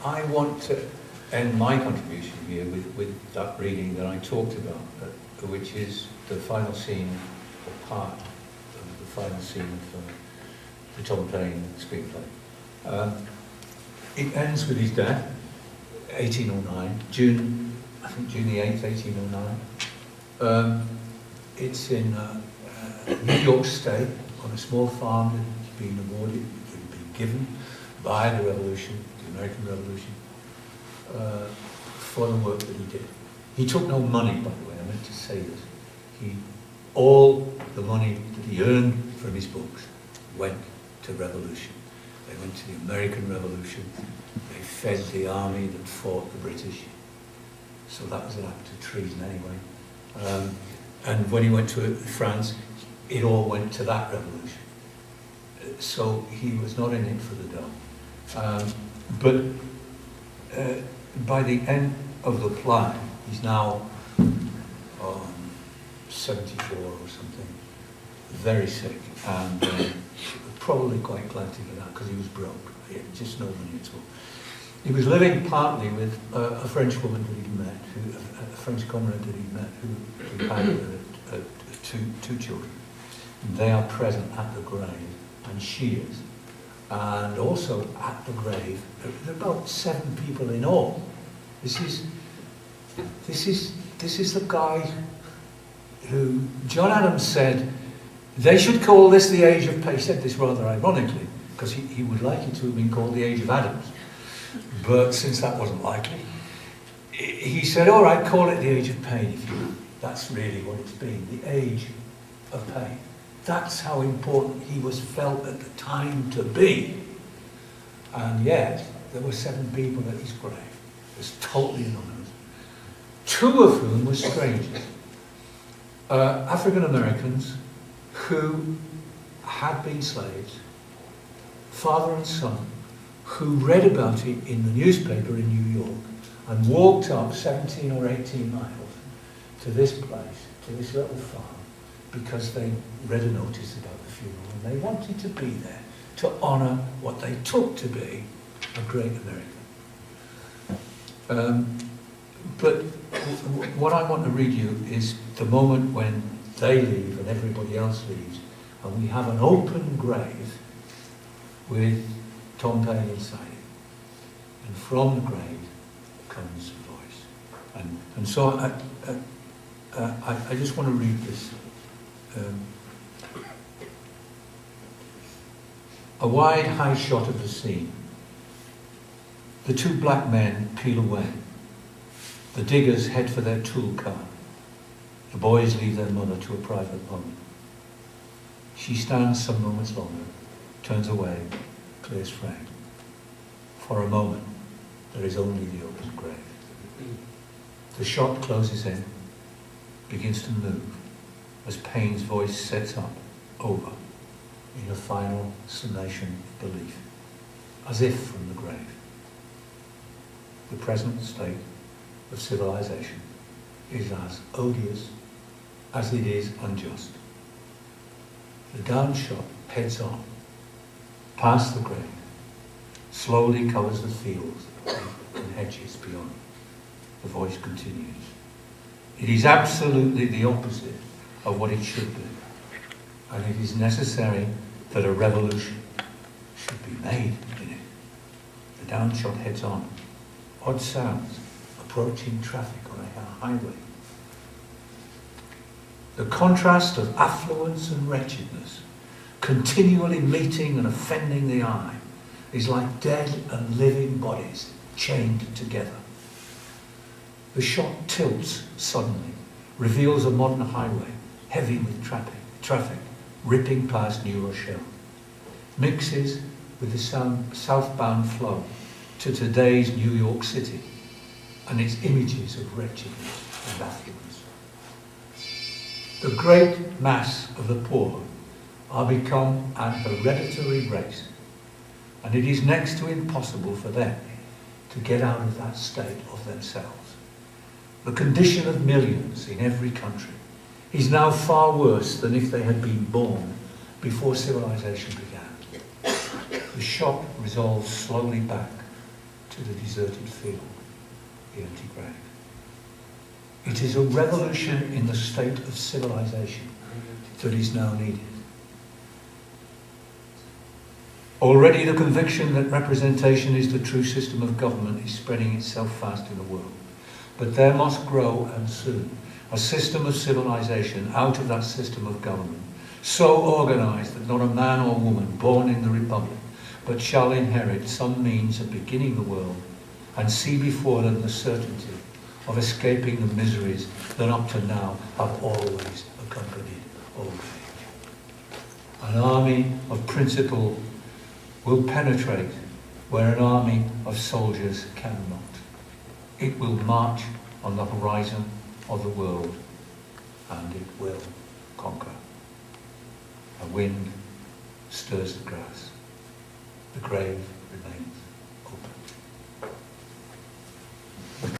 I want to end my contribution here with that reading that I talked about, which is the final scene, or part of the final scene of the Tom Paine screenplay. It ends with his death, 1809, June the 8th, 1809. It's in New York State, on a small farm that had been awarded, that had been given by the Revolution, the American Revolution, for the work that he did. He took no money, by the way, I meant to say this. All the money that he earned from his books went to revolution. They went to the American Revolution. They fed the army that fought the British. So that was an act of treason anyway. And when he went to France, it all went to that revolution. So he was not in it for the dough. But by the end of the play, he's now 74 or something, very sick, and probably quite glad to get out because he was broke. He had just no money at all. He was living partly with a French woman that he'd met, a French comrade that he'd met, who had two children. And they are present at the grave, and she is. And also at the grave, there are about 7 people in all. This is the guy who John Adams said they should call this the age of Paine. He said this rather ironically, because he would like it to have been called the age of Adams. But since that wasn't likely, he said, all right, call it the age of Paine if you will. That's really what it's been, the age of Paine. That's how important he was felt at the time to be. And yet, there were 7 people at his grave. It was totally anonymous. 2 of whom were strangers. African Americans who had been slaves, father and son, who read about it in the newspaper in New York and walked up 17 or 18 miles to this place, to this little farm, because they read a notice about the funeral and they wanted to be there to honour what they took to be a great American. But what I want to read you is the moment when they leave and everybody else leaves, and we have an open grave with Tom Paine inside it, and from the grave comes a voice. And so I just want to read this. A wide, high shot of the scene. The 2 black men peel away. The diggers head for their tool cart. The boys leave their mother to a private moment. She stands some moments longer, turns away, clears frame. For a moment, there is only the open grave. The shot closes in, begins to move, as Paine's voice sets up, over, in a final summation of belief, as if from the grave. The present state of civilization is as odious as it is unjust. The downshot heads on, past the grave, slowly covers the fields and hedges beyond. The voice continues. It is absolutely the opposite of what it should be, and it is necessary that a revolution should be made in it. The downshot heads on. Odd sounds, approaching traffic on a highway. The contrast of affluence and wretchedness, continually meeting and offending the eye, is like dead and living bodies chained together. The shot tilts suddenly, reveals a modern highway, heavy with traffic, ripping past New Rochelle, mixes with the southbound flow to today's New York City and its images of wretchedness and affluence. The great mass of the poor are become an hereditary race, and it is next to impossible for them to get out of that state of themselves. The condition of millions in every country is now far worse than if they had been born before civilization began. The shot resolves slowly back to the deserted field, the empty grave. It is a revolution in the state of civilization that is now needed. Already the conviction that representation is the true system of government is spreading itself fast in the world. But there must grow, and soon, a system of civilization out of that system of government, so organised that not a man or woman born in the Republic but shall inherit some means of beginning the world and see before them the certainty of escaping the miseries that up to now have always accompanied old age. An army of principle will penetrate where an army of soldiers cannot. It will march on the horizon of the world, and it will conquer. A wind stirs the grass. The grave remains.